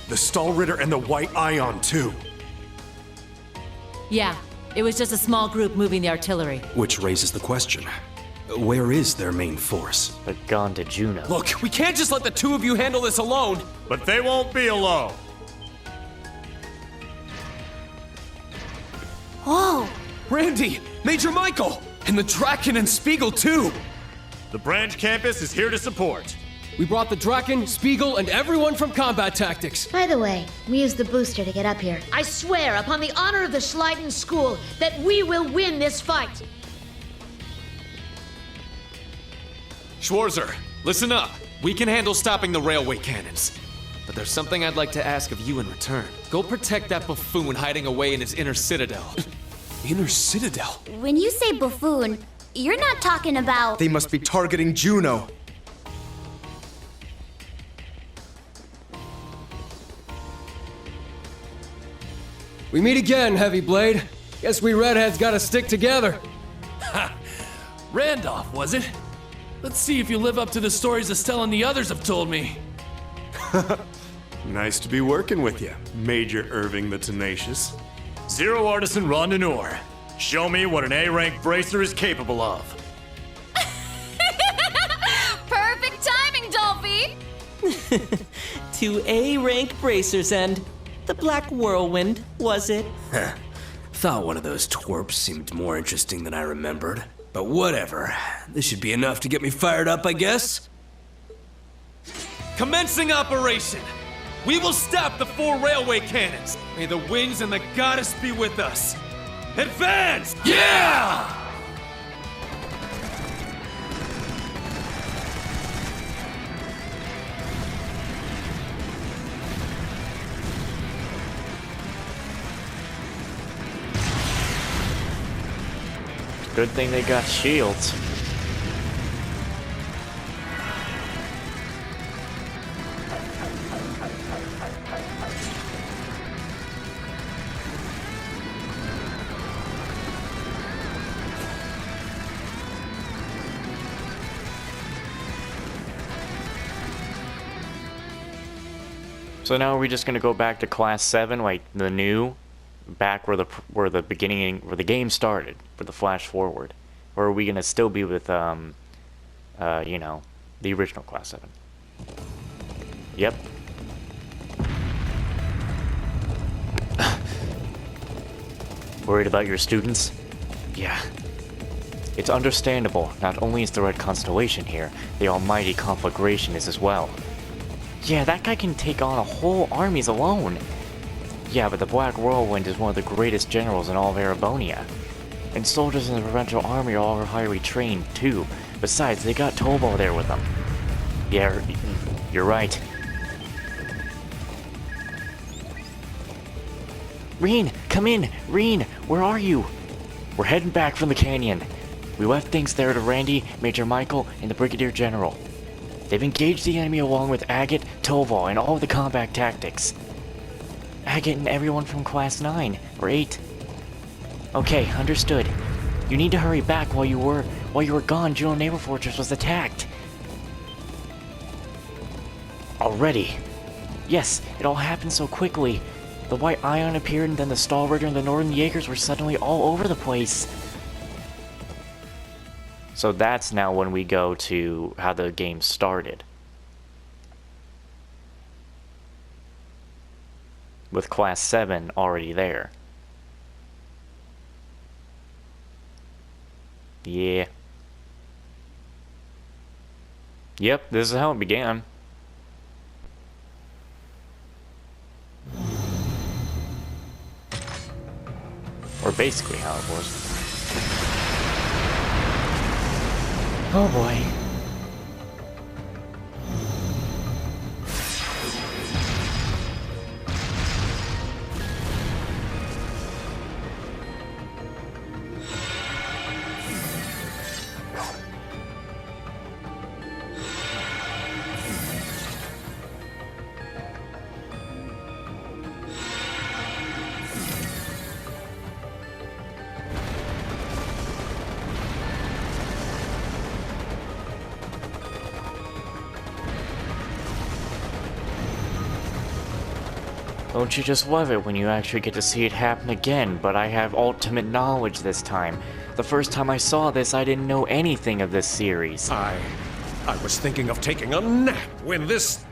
The Stall Ritter and the White Ion, too. Yeah, it was just a small group moving the artillery. Which raises the question, where is their main force? But gone to Juno. Look, we can't just let the two of you handle this alone. But they won't be alone. Whoa! Randy, Major Michael, and the Draken and Spiegel too. The branch campus is here to support. We brought the Draken, Spiegel, and everyone from Combat Tactics. By the way, we used the booster to get up here. I swear upon the honor of the Schleiden School that we will win this fight. Schwarzer, listen up. We can handle stopping the railway cannons. But there's something I'd like to ask of you in return. Go protect that buffoon hiding away in his inner citadel. Inner citadel? When you say buffoon, you're not talking about... They must be targeting Juno. We meet again, Heavy Blade. Guess we redheads gotta stick together. Ha! Randolph, was it? Let's see if you live up to the stories Estelle and the others have told me. Nice to be working with you, Major Irving the Tenacious. Zero Artisan Rondonneur. Show me what an A-rank bracer is capable of. Perfect timing, Dolphy! To A-rank bracers and the Black Whirlwind, was it? Thought one of those twerps seemed more interesting than I remembered. But whatever. This should be enough to get me fired up, I guess. Commencing operation! We will stop the 4 railway cannons! May the winds and the goddess be with us! Advance! Yeah! Good thing they got shields. So now are we just gonna go back to Class 7, like the new, back where the beginning, where the game started, for the flash forward, or are we gonna still be with you know, the original Class 7? Yep. Worried about your students? Yeah. It's understandable. Not only is the Red Constellation here, the almighty conflagration is as well. Yeah, that guy can take on a whole armies alone. Yeah, but the Black Whirlwind is one of the greatest generals in all of Erebonia. And soldiers in the Provincial Army are all highly trained, too. Besides, they got Tobal there with them. Yeah, you're right. Reen, come in! Reen, where are you? We're heading back from the canyon. We left things there to Randy, Major Michael, and the Brigadier General. They've engaged the enemy along with Agate, Toval, and all of the combat tactics. Agate and everyone from Class 9, or 8. Okay, understood. You need to hurry back while you were gone. Juno Naval Fortress was attacked. Already? Yes, it all happened so quickly. The White Ion appeared, and then the Stall Ritter and the Northern Jaegers were suddenly all over the place. So that's now when we go to how the game started. With Class 7 already there. Yeah. Yep, this is how it began. Or basically how it was. Oh boy. Don't you just love it when you actually get to see it happen again, but I have ultimate knowledge this time. The first time I saw this, I didn't know anything of this series. I was thinking of taking a nap when this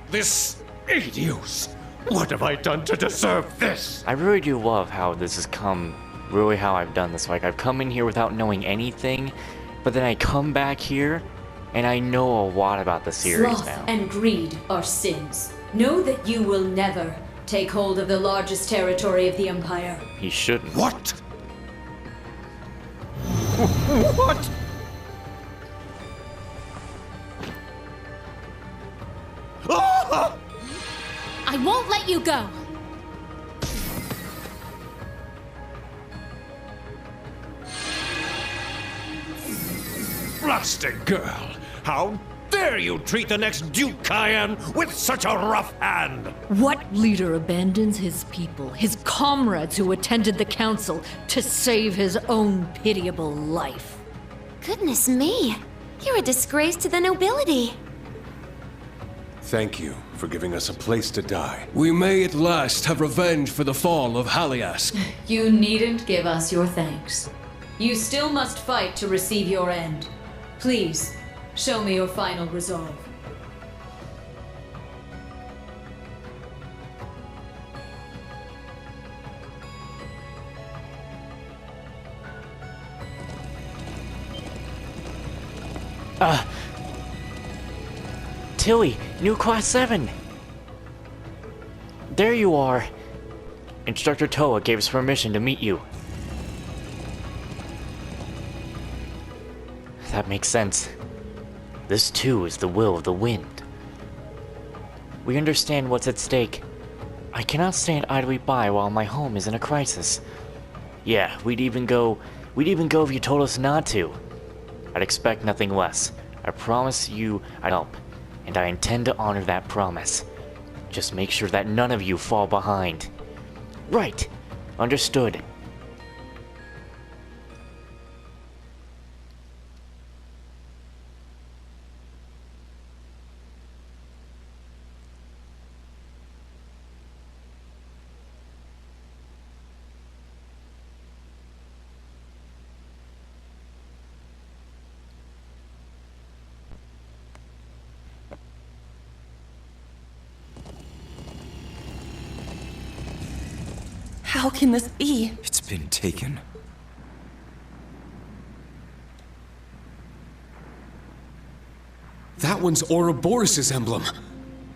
ate use. What have I done to deserve this? I really do love how this has come, really how I've done this. Like, I've come in here without knowing anything, but then I come back here, and I know a lot about the series Sloth now. and greed are sins. Know that you will never take hold of the largest territory of the Empire. He shouldn't. What? What? Ah! I won't let you go! Blasted girl! How dare you treat the next Duke Cayenne with such a rough hand! What leader abandons his people, his comrades who attended the council, to save his own pitiable life? Goodness me. You're a disgrace to the nobility. Thank you for giving us a place to die. We may at last have revenge for the fall of Haliask. You needn't give us your thanks. You still must fight to receive your end. Please, show me your final resolve. Tilly, new class 7! There you are! Instructor Toa gave us permission to meet you. That makes sense. This too is the will of the wind. We understand what's at stake. I cannot stand idly by while my home is in a crisis. Yeah, we'd even go if you told us not to. I'd expect nothing less. I promise you I'd help, and I intend to honor that promise. Just make sure that none of you fall behind. Right. Understood. How can this be? It's been taken. That one's Ouroboros' emblem.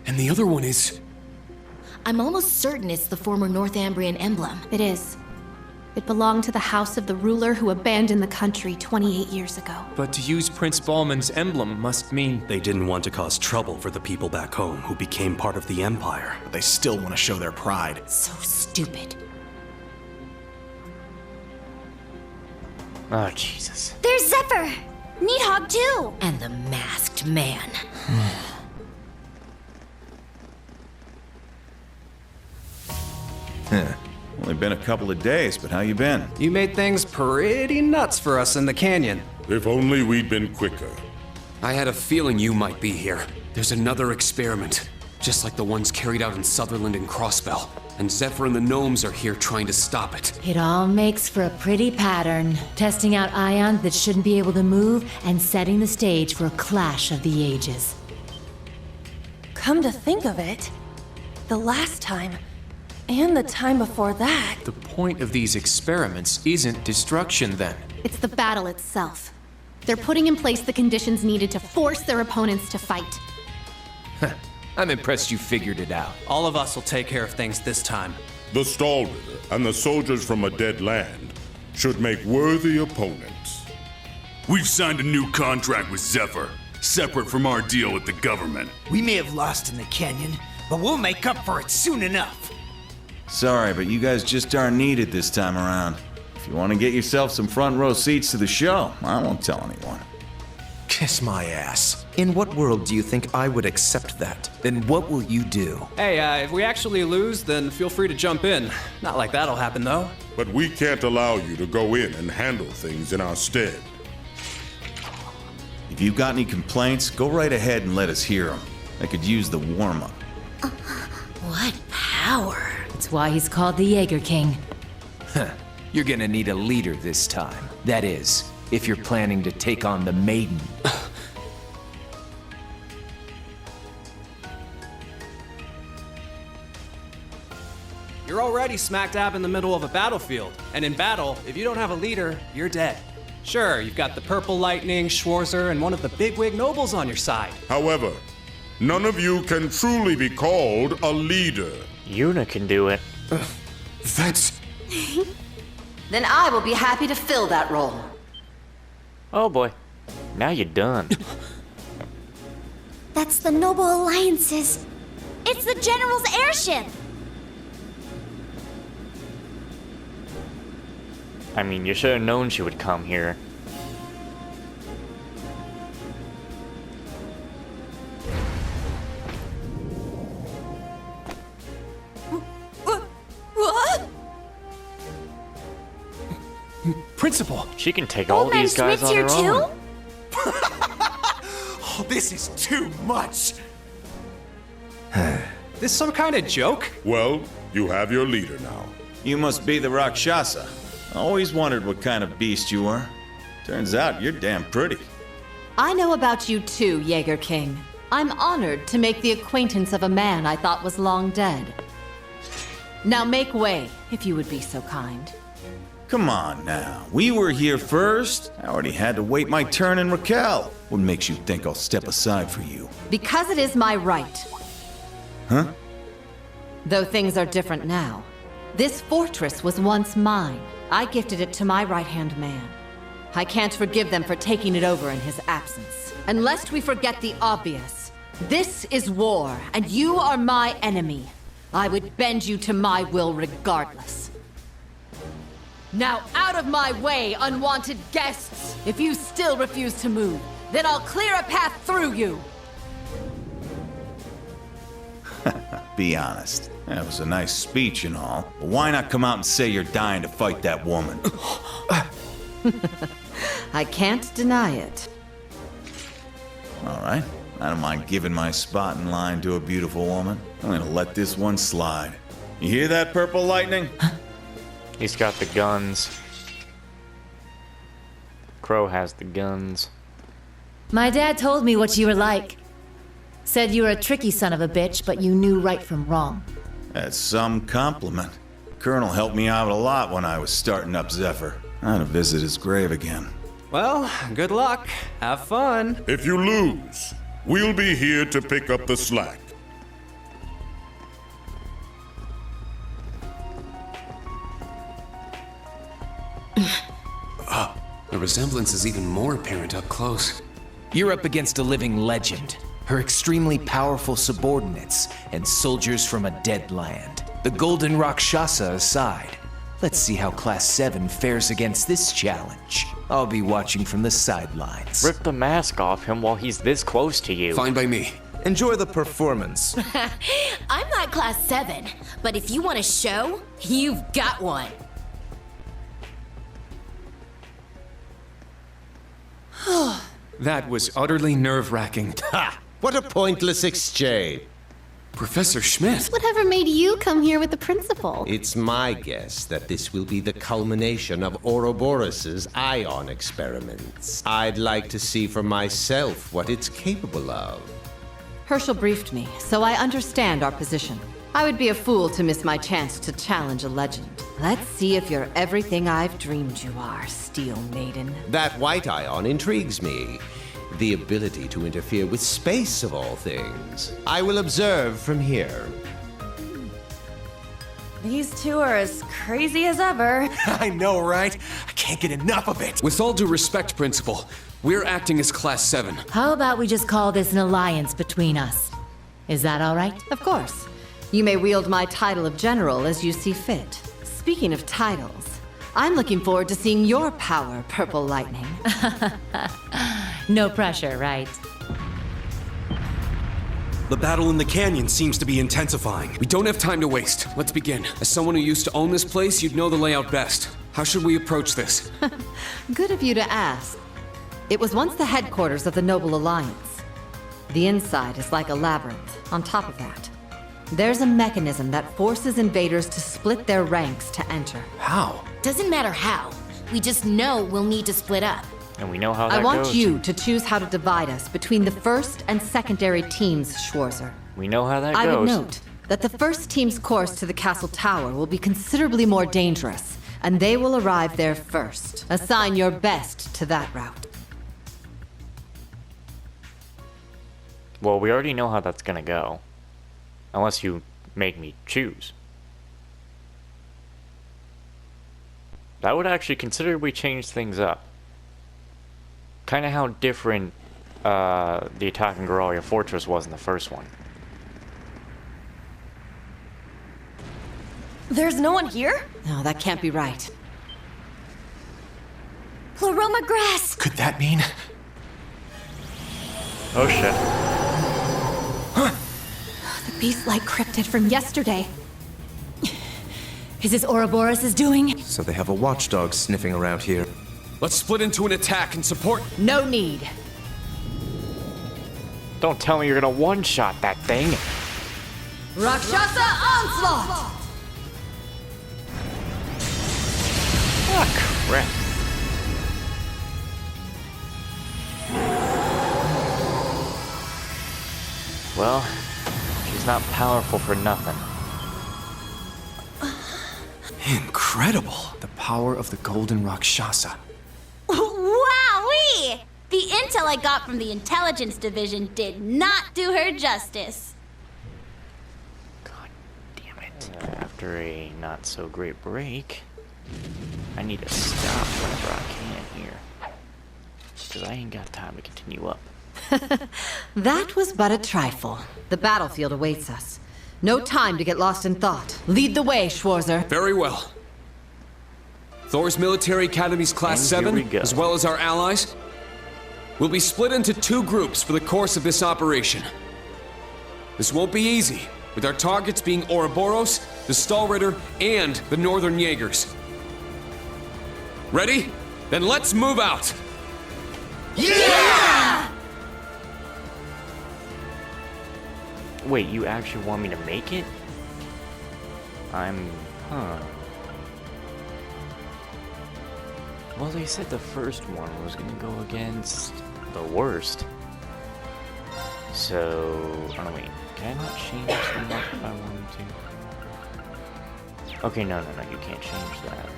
And the other one is... I'm almost certain it's the former Northumbrian emblem. It is. It belonged to the house of the ruler who abandoned the country 28 years ago. But to use Prince Ballman's emblem must mean... They didn't want to cause trouble for the people back home who became part of the Empire. But they still want to show their pride. So stupid. Oh, Jesus. There's Zephyr! Needhog too! And the masked man. Only been a couple of days, but how you been? You made things pretty nuts for us in the canyon. If only we'd been quicker. I had a feeling you might be here. There's another experiment, just like the ones carried out in Sutherland and Crossbell. And Zephyr and the gnomes are here trying to stop it. It all makes for a pretty pattern. Testing out ions that shouldn't be able to move and setting the stage for a clash of the ages. Come to think of it, the last time, and the time before that... The point of these experiments isn't destruction, then. It's the battle itself. They're putting in place the conditions needed to force their opponents to fight. I'm impressed you figured it out. All of us will take care of things this time. The Stalritter and the soldiers from a dead land should make worthy opponents. We've signed a new contract with Zephyr, separate from our deal with the government. We may have lost in the canyon, but we'll make up for it soon enough. Sorry, but you guys just aren't needed this time around. If you want to get yourself some front row seats to the show, I won't tell anyone. Kiss my ass. In what world do you think I would accept that? Then what will you do? Hey, if we actually lose, then feel free to jump in. Not like that'll happen, though. But we can't allow you to go in and handle things in our stead. If you've got any complaints, go right ahead and let us hear them. I could use the warm-up. What power? That's why he's called the Jaeger King. You're gonna need a leader this time. That is, if you're planning to take on the Maiden. You're already smack dab in the middle of a battlefield. And in battle, if you don't have a leader, you're dead. Sure, you've got the Purple Lightning, Schwarzer, and one of the bigwig nobles on your side. However, none of you can truly be called a leader. Yuna can do it. That's... Then I will be happy to fill that role. Oh boy. Now you're done. That's the Noble Alliance's. It's the General's airship. I mean, you should have known she would come here. What? Principal! She can take all these guys on her own. Oh, this is too much! This some kind of joke? Well, you have your leader now. You must be the Rakshasa. Always wondered what kind of beast you were. Turns out you're damn pretty. I know about you too, Jaeger King. I'm honored to make the acquaintance of a man I thought was long dead. Now make way, if you would be so kind. Come on now. We were here first. I already had to wait my turn in Raquel. What makes you think I'll step aside for you? Because it is my right. Huh? Though things are different now. This fortress was once mine. I gifted it to my right-hand man. I can't forgive them for taking it over in his absence. And lest we forget the obvious, this is war, and you are my enemy. I would bend you to my will regardless. Now out of my way, unwanted guests! If you still refuse to move, then I'll clear a path through you! Be honest. That was a nice speech and all, but why not come out and say you're dying to fight that woman? I can't deny it. All right. I don't mind giving my spot in line to a beautiful woman. I'm gonna let this one slide. You hear that, Purple Lightning? He's got the guns. Crow has the guns. My dad told me what you were like. Said you were a tricky son of a bitch, but you knew right from wrong. That's some compliment. Colonel helped me out a lot when I was starting up Zephyr. I had to visit his grave again. Well, good luck. Have fun. If you lose, we'll be here to pick up the slack. The resemblance is even more apparent up close. You're up against a living legend. Her extremely powerful subordinates and soldiers from a dead land. The Golden Rakshasa aside, let's see how Class 7 fares against this challenge. I'll be watching from the sidelines. Rip the mask off him while he's this close to you. Fine by me. Enjoy the performance. I'm not Class 7, but if you want a show, you've got one. That was utterly nerve-wracking. Ha! What a pointless exchange. Professor Schmidt. Whatever made you come here with the principal? It's my guess that this will be the culmination of Ouroboros' ion experiments. I'd like to see for myself what it's capable of. Herschel briefed me, so I understand our position. I would be a fool to miss my chance to challenge a legend. Let's see if you're everything I've dreamed you are, Steel Maiden. That white ion intrigues me. The ability to interfere with space, of all things. I will observe from here. These two are as crazy as ever. I know, right? I can't get enough of it. With all due respect, Principal, we're acting as Class 7. How about we just call this an alliance between us? Is that all right? Of course. You may wield my title of general as you see fit. Speaking of titles, I'm looking forward to seeing your power, Purple Lightning. No pressure, right? The battle in the canyon seems to be intensifying. We don't have time to waste. Let's begin. As someone who used to own this place, you'd know the layout best. How should we approach this? Good of you to ask. It was once the headquarters of the Noble Alliance. The inside is like a labyrinth. On top of that, There's a mechanism that forces invaders to split their ranks to enter. How? Doesn't matter how. We just know we'll need to split up. And we know how that I want goes. you to choose how to divide us between the first and secondary teams, Schwarzer. We know how that I goes. would note that the first team's course to the castle tower will be considerably more dangerous, and they will arrive there first. Assign your best to that route. Well, we already know how that's gonna go. Unless you make me choose. That would actually considerably change things up. Kind of how different the attack on Goralia Fortress was in the first one. There's no one here? No, that can't be right. Pleroma grass! Could that mean? Oh shit. The beast-like cryptid from yesterday. Is this Ouroboros' doing? So they have a watchdog sniffing around here. Let's split into an attack and support. No need. Don't tell me you're gonna one-shot that thing. Rakshasa Onslaught! Ah, crap. Well, she's not powerful for nothing. Incredible. The power of the Golden Rakshasa. Wowee! The intel I got from the intelligence division did not do her justice. After a not-so-great break, I need to stop whenever I can here. Because I ain't got time to continue up. That was but a trifle. The battlefield awaits us. No time to get lost in thought. Lead the way, Schwarzer. Very well. Thor's Military Academy's Class And here 7, we go. as well as our allies, will be split into 2 groups for the course of this operation. This won't be easy, with our targets being Ouroboros, the Stahlritter, and the Northern Jaegers. Ready? Then let's move out! Yeah! Wait, you actually want me to make it? Well, they said the first one was gonna go against the worst. So, oh wait, can I not change the map if I wanted to? Okay, no, you can't change that.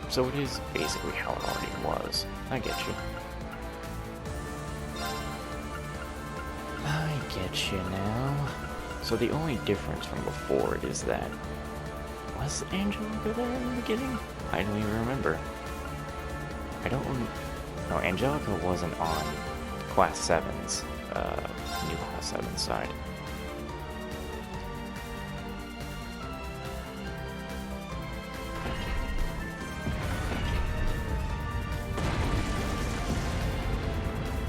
So it is basically how it already was. I get you. I get you now. So the only difference from before it is that... Was Angelica there in the beginning? I don't even remember. No, Angelica wasn't on Class 7's, new Class 7 side.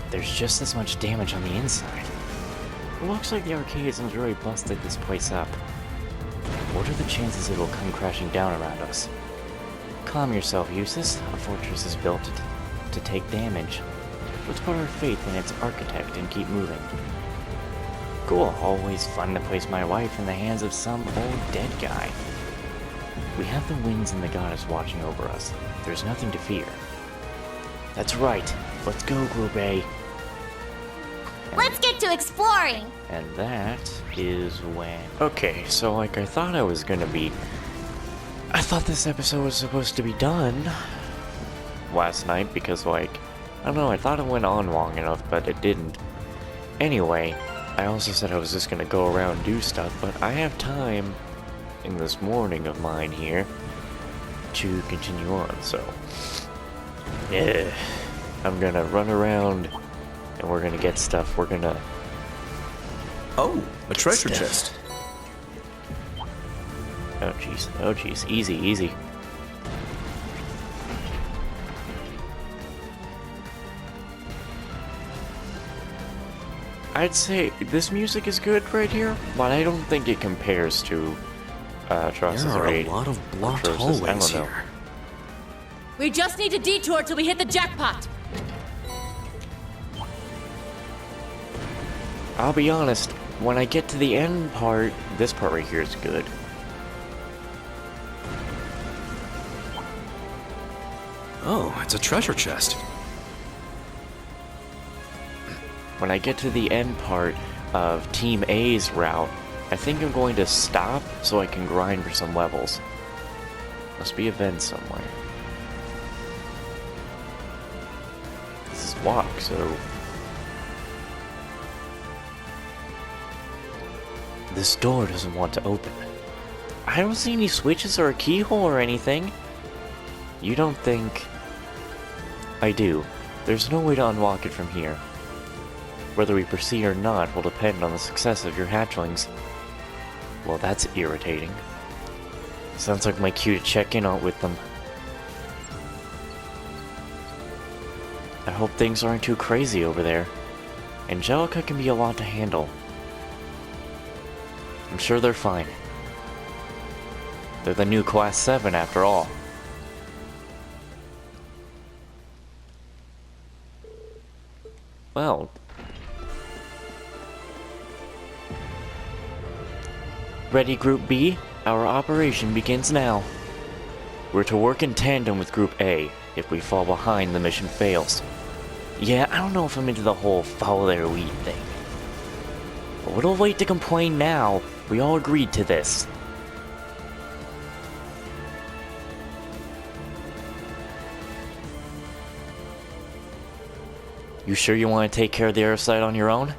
There's just as much damage on the inside. It looks like the Archaisms really busted this place up. What are the chances it'll come crashing down around us? Calm yourself, Eustace. A fortress is built to take damage. Let's put our faith in its architect and keep moving. Cool, always fun to place my wife in the hands of some old dead guy. We have the winds and the goddess watching over us. There's nothing to fear. That's right. Let's go, Group A. Let's get to exploring! And that is when... Okay, so like I thought I was gonna be... I thought this episode was supposed to be done last night because like... I don't know, I thought it went on long enough, but it didn't. Anyway, I also said I was just gonna go around and do stuff, but I have time in this morning of mine here to continue on, so... Yeah, I'm gonna run around and we're gonna get stuff. We're gonna... Oh, a treasure chest. Oh jeez, oh jeez, easy, easy. I'd say this music is good right here, but I don't think it compares to Atrocious There are Raid. a lot of blocked Atrocious, I hallways don't know. here. We just need a detour till we hit the jackpot. I'll be honest, when I get to the end part, this part right here is good. Oh, it's a treasure chest. When I get to the end part of Team A's route, I think I'm going to stop so I can grind for some levels. Must be a vent somewhere. This is locked, so... This door doesn't want to open. I don't see any switches or a keyhole or anything. You don't think... I do. There's no way to unlock it from here. Whether we proceed or not will depend on the success of your hatchlings. Well, that's irritating. Sounds like my cue to check in on with them. I hope things aren't too crazy over there. Angelica can be a lot to handle. I'm sure they're fine. They're the new Class 7 after all. Well... Ready, Group B? Our operation begins now. We're to work in tandem with Group A. If we fall behind, the mission fails. Yeah, I don't know if I'm into the whole follow their lead thing. A little late to complain now. We all agreed to this. You sure you want to take care of the other side on your own?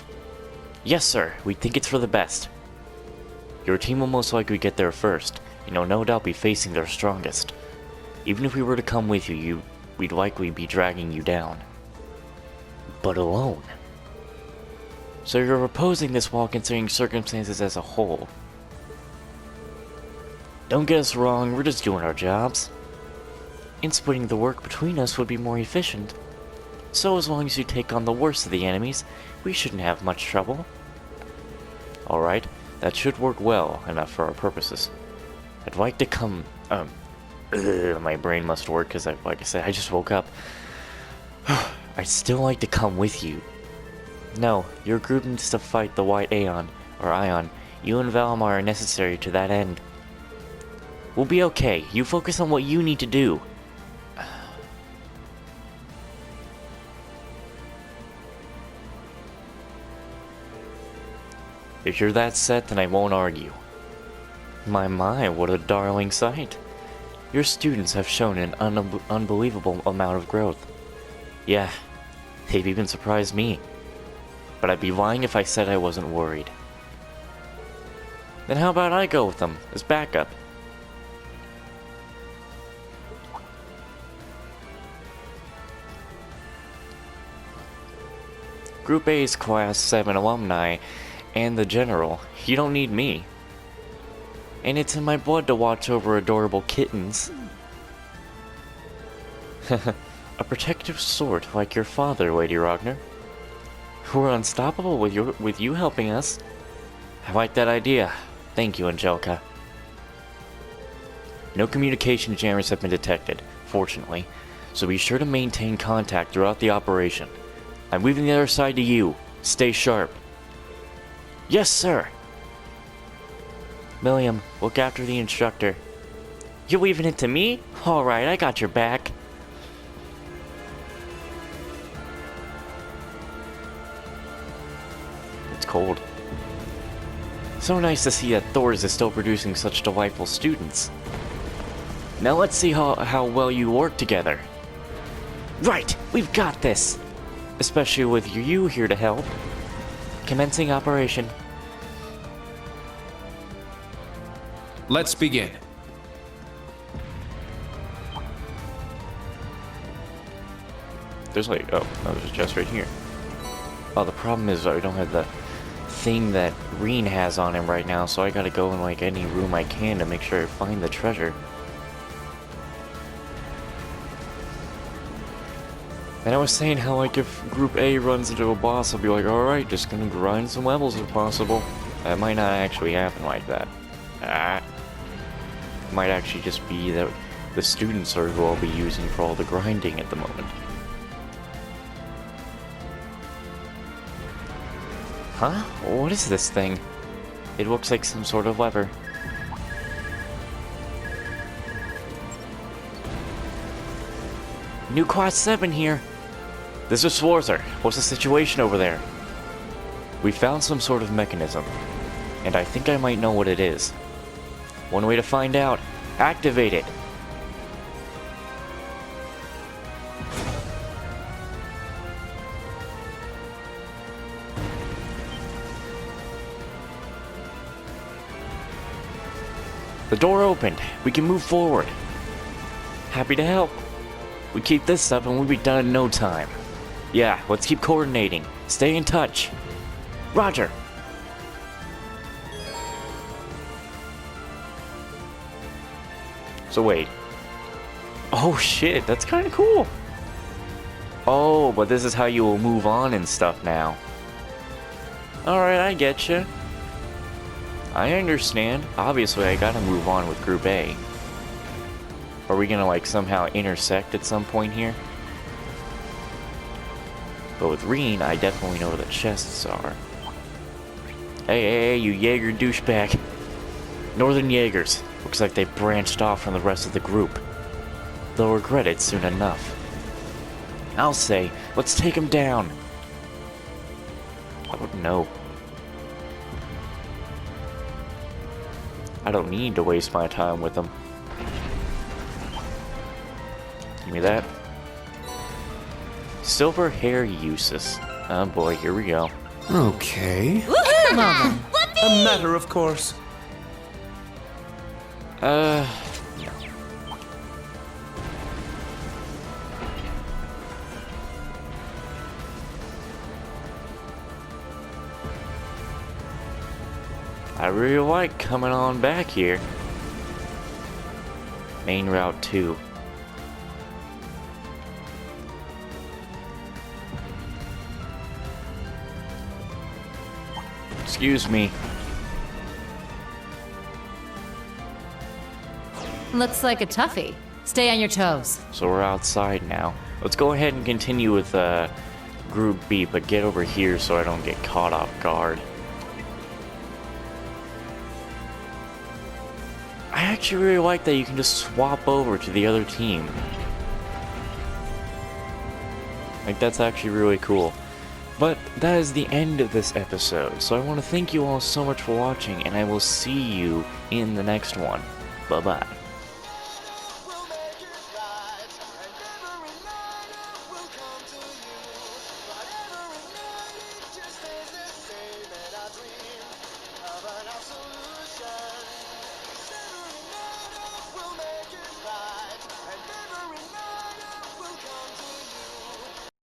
Yes, sir. We think it's for the best. Your team will most likely get there first, and you'll no doubt be facing their strongest. Even if we were to come with you, we'd likely be dragging you down. But alone. So you're opposing this while considering circumstances as a whole. Don't get us wrong, we're just doing our jobs. And splitting the work between us would be more efficient. So as long as you take on the worst of the enemies, we shouldn't have much trouble. Alright. That should work well enough for our purposes. I'd like to come... my brain must work because, like I said, I just woke up. I'd still like to come with you. No, your group needs to fight the White Aeon, or Ion. You and Valmar are necessary to that end. We'll be okay. You focus on what you need to do. If you're that set, then I won't argue. My, what a darling sight. Your students have shown an unbelievable amount of growth. Yeah, they've even surprised me. But I'd be lying if I said I wasn't worried. Then how about I go with them, as backup? Group A's Class 7 alumni, and the General. You don't need me. And it's in my blood to watch over adorable kittens. A protective sort like your father, Lady Ragnar. We're unstoppable with you helping us. I like that idea. Thank you, Angelica. No communication jammers have been detected, fortunately, so be sure to maintain contact throughout the operation. I'm leaving the other side to you. Stay sharp. Yes, sir! William, look after the instructor. You're leaving it to me? Alright, I got your back. It's cold. So nice to see that Thors is still producing such delightful students. Now let's see how well you work together. Right, we've got this! Especially with you here to help. Commencing operation. Let's begin. There's like, oh, there's a chest right here. Oh, the problem is I don't have the thing that Reen has on him right now, so I gotta go in like any room I can to make sure I find the treasure. And I was saying how, like, if Group A runs into a boss, I'll be like, alright, just gonna grind some levels if possible. That might not actually happen like that. Might actually just be that the students are who I'll be using for all the grinding at the moment. Huh? What is this thing? It looks like some sort of lever. New Class 7 here. This is Schwarzer. What's the situation over there? We found some sort of mechanism, and I think I might know what it is. One way to find out. Activate it. The door opened. We can move forward. Happy to help. We keep this up and we'll be done in no time. Yeah, let's keep coordinating. Stay in touch. Roger. So wait. Oh shit, that's kind of cool. Oh, but this is how you will move on and stuff now. Alright, I getcha. I understand. Obviously, I gotta move on with Group A. Are we gonna, like, somehow intersect at some point here? But with Reen, I definitely know where the chests are. Hey, you Jaeger douchebag. Northern Jaegers. Looks like they branched off from the rest of the group. They'll regret it soon enough. I'll say, let's take them down. Oh, no. I don't need to waste my time with them. Give me that. Silver hair uses. Oh boy, here we go. Okay. Well A matter of course. No. I really like coming on back here. Main route 2. Excuse me. Looks like a toughie. Stay on your toes. So we're outside now. Let's go ahead and continue with Group B, but get over here so I don't get caught off guard. I actually really like that you can just swap over to the other team. Like, that's actually really cool. But that is the end of this episode, so I want to thank you all so much for watching, and I will see you in the next one. Bye-bye.